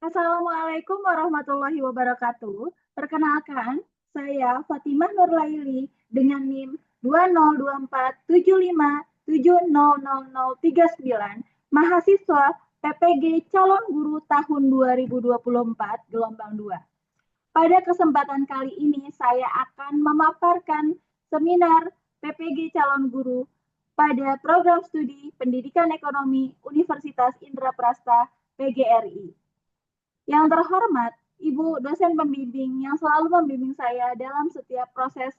Assalamualaikum warahmatullahi wabarakatuh. Perkenalkan, saya Fatimah Nurlaili dengan NIM 202475700039, mahasiswa PPG Calon Guru tahun 2024 gelombang 2. Pada kesempatan kali ini saya akan memaparkan seminar PPG Calon Guru pada program studi Pendidikan Ekonomi Universitas Indraprasta PGRI. Yang terhormat, Ibu dosen pembimbing yang selalu membimbing saya dalam setiap proses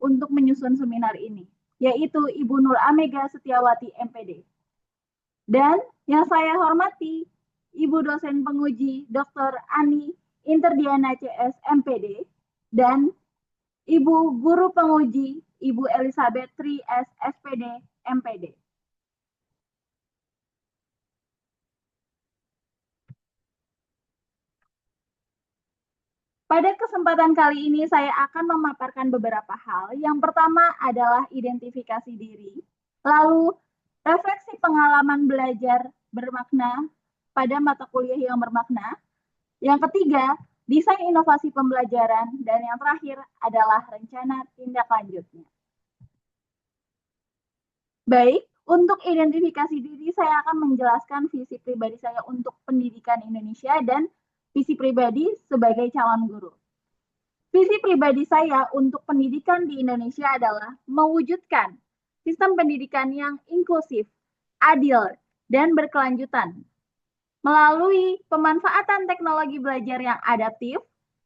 untuk menyusun seminar ini, yaitu Ibu Nur Amega Setiawati MPD. Dan yang saya hormati, Ibu dosen penguji Dr. Ani Interdiana CS MPD dan Ibu guru penguji Ibu Elizabeth Tri S SPD MPD. Pada kesempatan kali ini saya akan memaparkan beberapa hal. Yang pertama adalah identifikasi diri, lalu refleksi pengalaman belajar bermakna pada mata kuliah yang bermakna. Yang ketiga, desain inovasi pembelajaran, dan yang terakhir adalah rencana tindak lanjutnya. Baik, untuk identifikasi diri saya akan menjelaskan visi pribadi saya untuk pendidikan Indonesia dan visi pribadi sebagai calon guru. Visi pribadi saya untuk pendidikan di Indonesia adalah mewujudkan sistem pendidikan yang inklusif, adil, dan berkelanjutan melalui pemanfaatan teknologi belajar yang adaptif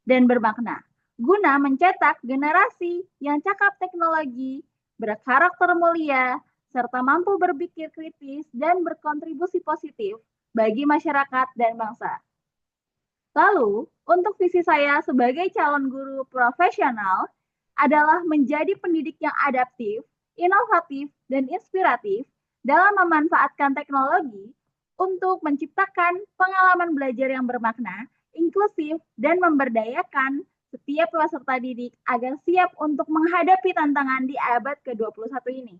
dan bermakna, guna mencetak generasi yang cakap teknologi, berkarakter mulia, serta mampu berpikir kritis dan berkontribusi positif bagi masyarakat dan bangsa. Lalu, untuk visi saya sebagai calon guru profesional adalah menjadi pendidik yang adaptif, inovatif, dan inspiratif dalam memanfaatkan teknologi untuk menciptakan pengalaman belajar yang bermakna, inklusif, dan memberdayakan setiap peserta didik agar siap untuk menghadapi tantangan di abad ke-21 ini.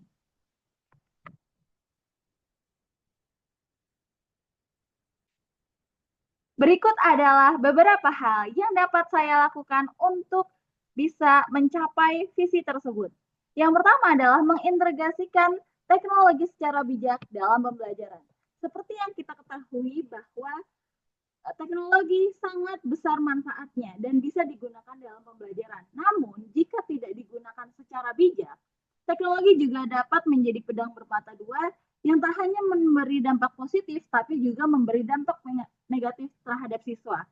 Berikut adalah beberapa hal yang dapat saya lakukan untuk bisa mencapai visi tersebut. Yang pertama adalah mengintegrasikan teknologi secara bijak dalam pembelajaran. Seperti yang kita ketahui bahwa teknologi sangat besar manfaatnya dan bisa digunakan dalam pembelajaran. Namun, jika tidak digunakan secara bijak, teknologi juga dapat menjadi pedang bermata dua yang tak hanya memberi dampak positif, tapi juga memberi dampak negatif terhadap siswa.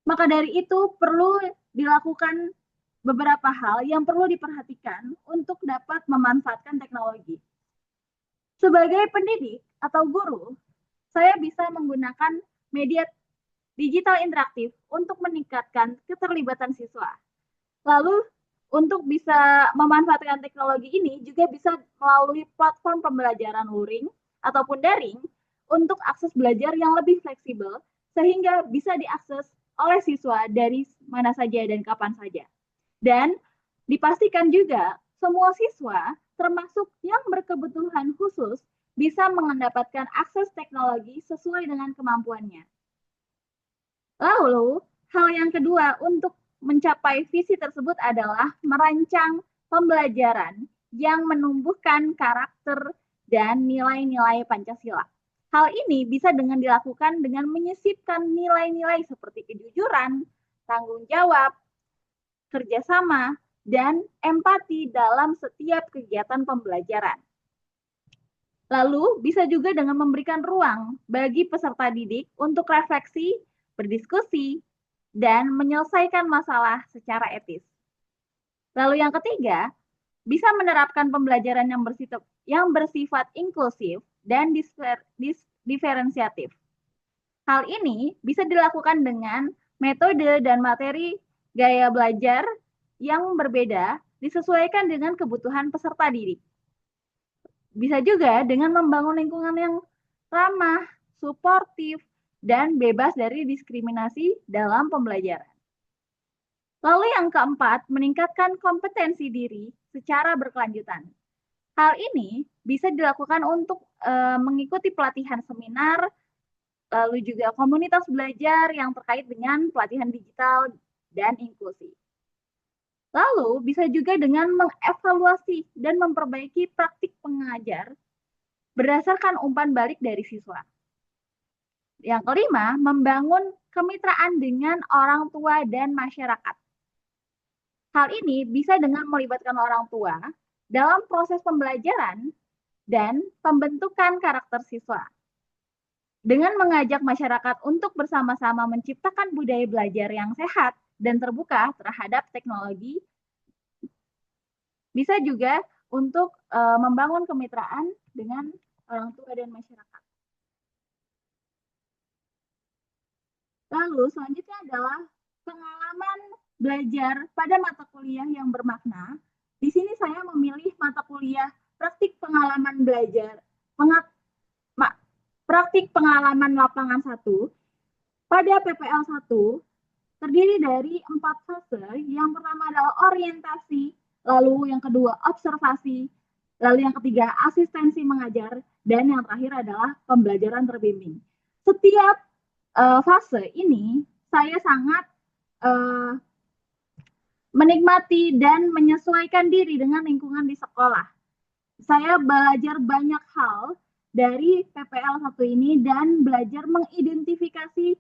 Maka dari itu, perlu dilakukan beberapa hal yang perlu diperhatikan untuk dapat memanfaatkan teknologi. Sebagai pendidik atau guru, saya bisa menggunakan media digital interaktif untuk meningkatkan keterlibatan siswa. Lalu, untuk bisa memanfaatkan teknologi ini juga bisa melalui platform pembelajaran luring ataupun daring untuk akses belajar yang lebih fleksibel sehingga bisa diakses oleh siswa dari mana saja dan kapan saja. Dan dipastikan juga semua siswa termasuk yang berkebutuhan khusus bisa mendapatkan akses teknologi sesuai dengan kemampuannya. Lalu, hal yang kedua untuk mencapai visi tersebut adalah merancang pembelajaran yang menumbuhkan karakter dan nilai-nilai Pancasila. Hal ini bisa dengan dilakukan dengan menyisipkan nilai-nilai seperti kejujuran, tanggung jawab, kerjasama, dan empati dalam setiap kegiatan pembelajaran. Lalu, bisa juga dengan memberikan ruang bagi peserta didik untuk refleksi, berdiskusi, dan menyelesaikan masalah secara etis. Lalu yang ketiga, bisa menerapkan pembelajaran yang bersifat inklusif dan diferensiatif. Hal ini bisa dilakukan dengan metode dan materi gaya belajar yang berbeda disesuaikan dengan kebutuhan peserta didik. Bisa juga dengan membangun lingkungan yang ramah, suportif, dan bebas dari diskriminasi dalam pembelajaran. Lalu yang keempat, meningkatkan kompetensi diri secara berkelanjutan. Hal ini bisa dilakukan untuk mengikuti pelatihan seminar, lalu juga komunitas belajar yang terkait dengan pelatihan digital dan inklusi. Lalu bisa juga dengan mengevaluasi dan memperbaiki praktik pengajar berdasarkan umpan balik dari siswa. Yang kelima, membangun kemitraan dengan orang tua dan masyarakat. Hal ini bisa dengan melibatkan orang tua dalam proses pembelajaran dan pembentukan karakter siswa. Dengan mengajak masyarakat untuk bersama-sama menciptakan budaya belajar yang sehat dan terbuka terhadap teknologi, bisa juga untuk membangun kemitraan dengan orang tua dan masyarakat. Lalu selanjutnya adalah pengalaman belajar pada mata kuliah yang bermakna. Di sini saya memilih mata kuliah praktik pengalaman belajar, praktik pengalaman lapangan 1 pada PPL 1 terdiri dari 4 fase. Yang pertama adalah orientasi, lalu yang kedua observasi, lalu yang ketiga asistensi mengajar, dan yang terakhir adalah pembelajaran terbimbing. Setiap fase ini saya sangat menikmati dan menyesuaikan diri dengan lingkungan di sekolah. Saya belajar banyak hal dari PPL 1 ini dan belajar mengidentifikasi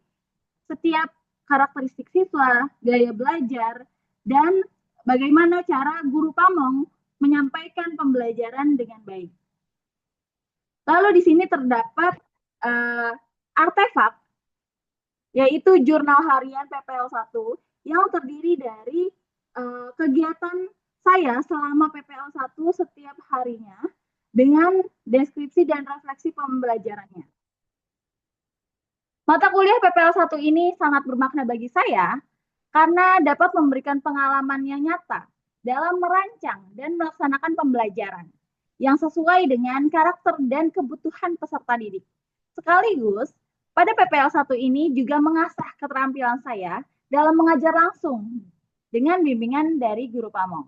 setiap karakteristik siswa, gaya belajar, dan bagaimana cara guru pamong menyampaikan pembelajaran dengan baik. Lalu di sini terdapat artefak, yaitu jurnal harian PPL 1 yang terdiri dari kegiatan saya selama PPL 1 setiap harinya dengan deskripsi dan refleksi pembelajarannya. Mata kuliah PPL 1 ini sangat bermakna bagi saya karena dapat memberikan pengalaman yang nyata dalam merancang dan melaksanakan pembelajaran yang sesuai dengan karakter dan kebutuhan peserta didik. Sekaligus, pada PPL 1 ini juga mengasah keterampilan saya dalam mengajar langsung dengan bimbingan dari guru pamong.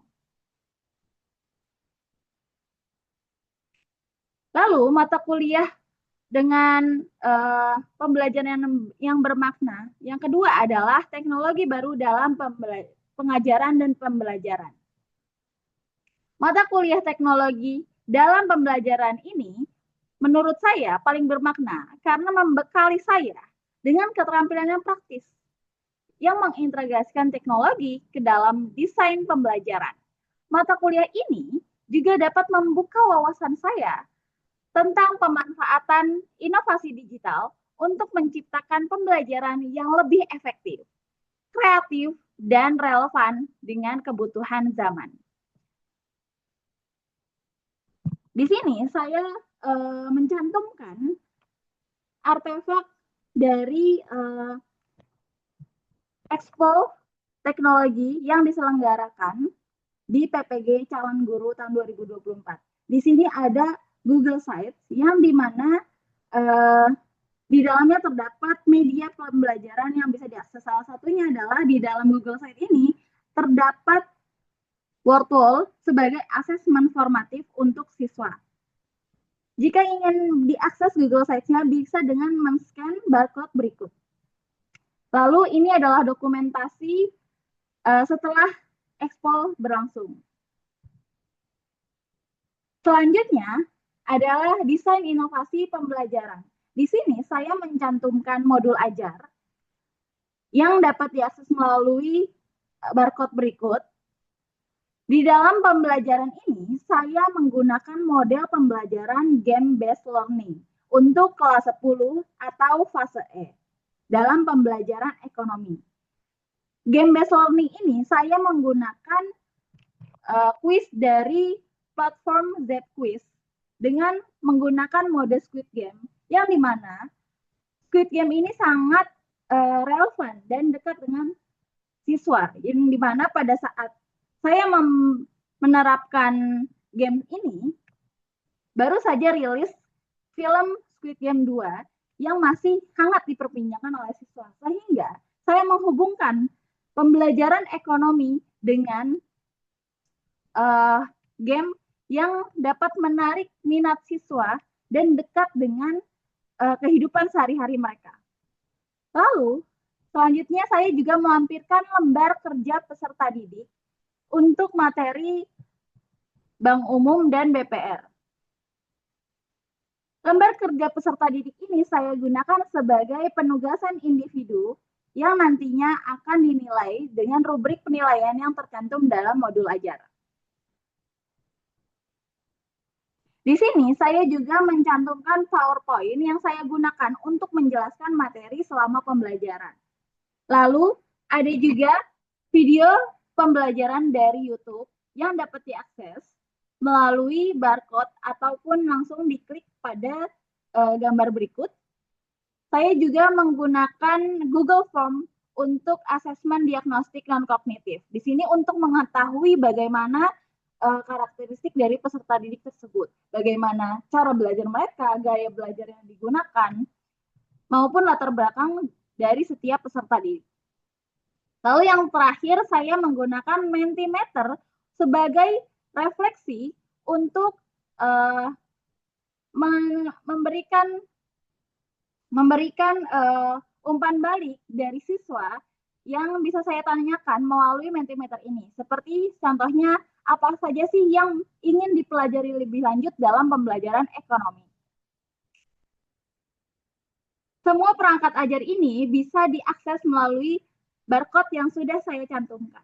Lalu, mata kuliah dengan pembelajaran yang bermakna. Yang kedua adalah teknologi baru dalam pengajaran dan pembelajaran. Mata kuliah teknologi dalam pembelajaran ini menurut saya paling bermakna karena membekali saya dengan keterampilan yang praktis yang mengintegrasikan teknologi ke dalam desain pembelajaran. Mata kuliah ini juga dapat membuka wawasan saya tentang pemanfaatan inovasi digital untuk menciptakan pembelajaran yang lebih efektif, kreatif, dan relevan dengan kebutuhan zaman. Di sini saya mencantumkan artefak dari Expo Teknologi yang diselenggarakan di PPG Calon Guru tahun 2024. Di sini ada Google Sites yang dimana di dalamnya terdapat media pembelajaran yang bisa diakses. Salah satunya adalah di dalam Google Sites ini terdapat Wordwall sebagai asesmen formatif untuk siswa. Jika ingin diakses Google Sites-nya bisa dengan men-scan barcode berikut. Lalu ini adalah dokumentasi setelah Expo berlangsung. Selanjutnya adalah desain inovasi pembelajaran. Di sini saya mencantumkan modul ajar yang dapat diakses melalui barcode berikut. Di dalam pembelajaran ini, saya menggunakan model pembelajaran game-based learning untuk kelas 10 atau fase E dalam pembelajaran ekonomi. Game-based learning ini saya menggunakan quiz dari platform Z-Quiz dengan menggunakan mode Squid Game, yang dimana Squid Game ini sangat relevan dan dekat dengan siswa, yang dimana pada saat saya menerapkan game ini, baru saja rilis film Squid Game 2 yang masih hangat diperbincangkan oleh siswa, sehingga saya menghubungkan pembelajaran ekonomi dengan game yang dapat menarik minat siswa dan dekat dengan kehidupan sehari-hari mereka. Lalu, selanjutnya saya juga melampirkan lembar kerja peserta didik untuk materi Bank Umum dan BPR. Lembar kerja peserta didik ini saya gunakan sebagai penugasan individu yang nantinya akan dinilai dengan rubrik penilaian yang tercantum dalam modul ajar. Di sini saya juga mencantumkan PowerPoint yang saya gunakan untuk menjelaskan materi selama pembelajaran. Lalu ada juga video pembelajaran dari YouTube yang dapat diakses melalui barcode ataupun langsung diklik pada gambar berikut. Saya juga menggunakan Google Form untuk asesmen diagnostik non-kognitif. Di sini untuk mengetahui bagaimana karakteristik dari peserta didik tersebut, bagaimana cara belajar mereka, gaya belajar yang digunakan, maupun latar belakang dari setiap peserta didik. Lalu yang terakhir, saya menggunakan Mentimeter sebagai refleksi untuk memberikan umpan balik dari siswa yang bisa saya tanyakan melalui Mentimeter ini. Seperti contohnya, apa saja sih yang ingin dipelajari lebih lanjut dalam pembelajaran ekonomi. Semua perangkat ajar ini bisa diakses melalui barcode yang sudah saya cantumkan.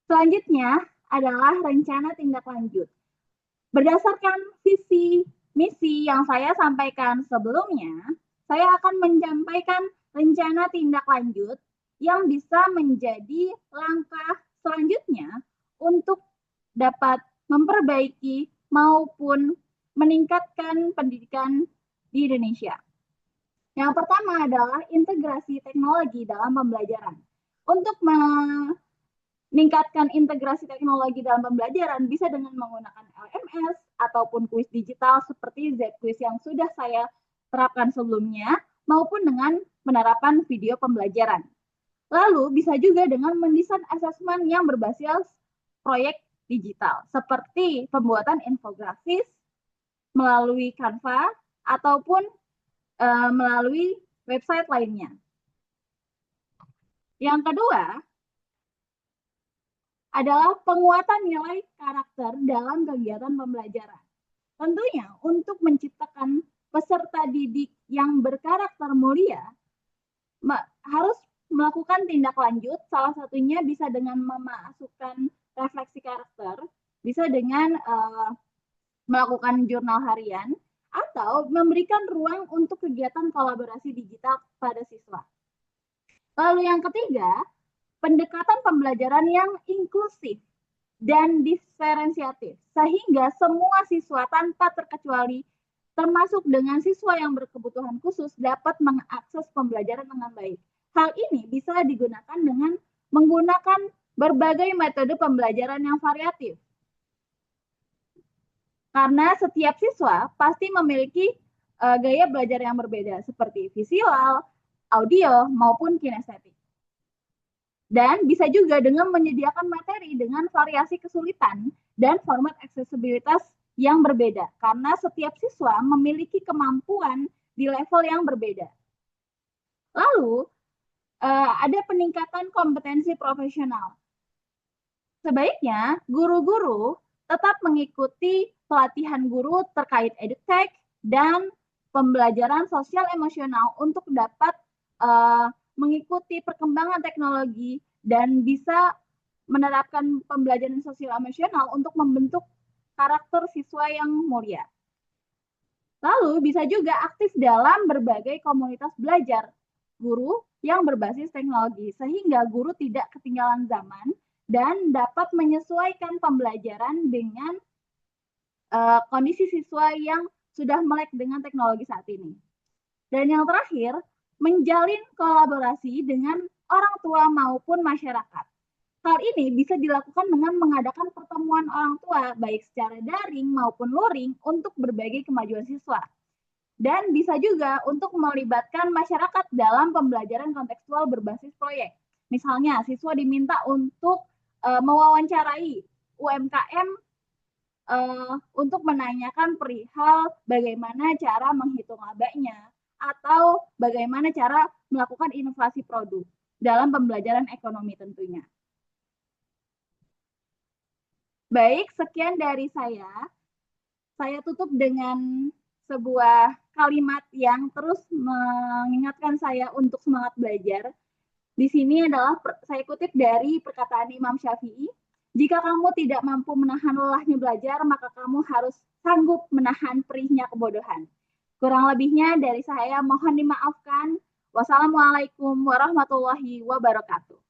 Selanjutnya adalah rencana tindak lanjut. Berdasarkan visi misi yang saya sampaikan sebelumnya, saya akan menyampaikan rencana tindak lanjut yang bisa menjadi langkah selanjutnya untuk dapat memperbaiki maupun meningkatkan pendidikan di Indonesia. Yang pertama adalah integrasi teknologi dalam pembelajaran. Untuk meningkatkan integrasi teknologi dalam pembelajaran bisa dengan menggunakan LMS ataupun kuis digital seperti Z-Quiz yang sudah saya terapkan sebelumnya, maupun dengan penerapan video pembelajaran. Lalu bisa juga dengan mendesain asesmen yang berbasis proyek digital, seperti pembuatan infografis melalui Canva ataupun melalui website lainnya. Yang kedua adalah penguatan nilai karakter dalam kegiatan pembelajaran. Tentunya untuk menciptakan peserta didik yang berkarakter mulia, harus melakukan tindak lanjut, salah satunya bisa dengan memasukkan refleksi karakter, bisa dengan melakukan jurnal harian, atau memberikan ruang untuk kegiatan kolaborasi digital pada siswa. Lalu yang ketiga, pendekatan pembelajaran yang inklusif dan diferensiatif, sehingga semua siswa tanpa terkecuali, termasuk dengan siswa yang berkebutuhan khusus, dapat mengakses pembelajaran dengan baik. Hal ini bisa digunakan dengan menggunakan berbagai metode pembelajaran yang variatif. Karena setiap siswa pasti memiliki gaya belajar yang berbeda, seperti visual, audio, maupun kinestetik. Dan bisa juga dengan menyediakan materi dengan variasi kesulitan dan format aksesibilitas yang berbeda, karena setiap siswa memiliki kemampuan di level yang berbeda. Lalu, ada peningkatan kompetensi profesional. Sebaiknya, guru-guru tetap mengikuti pelatihan guru terkait edutech dan pembelajaran sosial emosional untuk dapat mengikuti perkembangan teknologi dan bisa menerapkan pembelajaran sosial emosional untuk membentuk karakter siswa yang mulia. Lalu bisa juga aktif dalam berbagai komunitas belajar guru yang berbasis teknologi, sehingga guru tidak ketinggalan zaman dan dapat menyesuaikan pembelajaran dengan kondisi siswa yang sudah melek dengan teknologi saat ini. Dan yang terakhir, menjalin kolaborasi dengan orang tua maupun masyarakat. Hal ini bisa dilakukan dengan mengadakan pertemuan orang tua, baik secara daring maupun luring, untuk berbagi kemajuan siswa. Dan bisa juga untuk melibatkan masyarakat dalam pembelajaran kontekstual berbasis proyek. Misalnya, siswa diminta untuk mewawancarai UMKM untuk menanyakan perihal bagaimana cara menghitung labanya atau bagaimana cara melakukan inovasi produk dalam pembelajaran ekonomi tentunya. Baik, sekian dari saya. Saya tutup dengan sebuah kalimat yang terus mengingatkan saya untuk semangat belajar. Di sini adalah saya kutip dari perkataan Imam Syafi'i, "Jika kamu tidak mampu menahan lelahnya belajar, maka kamu harus sanggup menahan perihnya kebodohan." Kurang lebihnya dari saya mohon dimaafkan. Wassalamualaikum warahmatullahi wabarakatuh.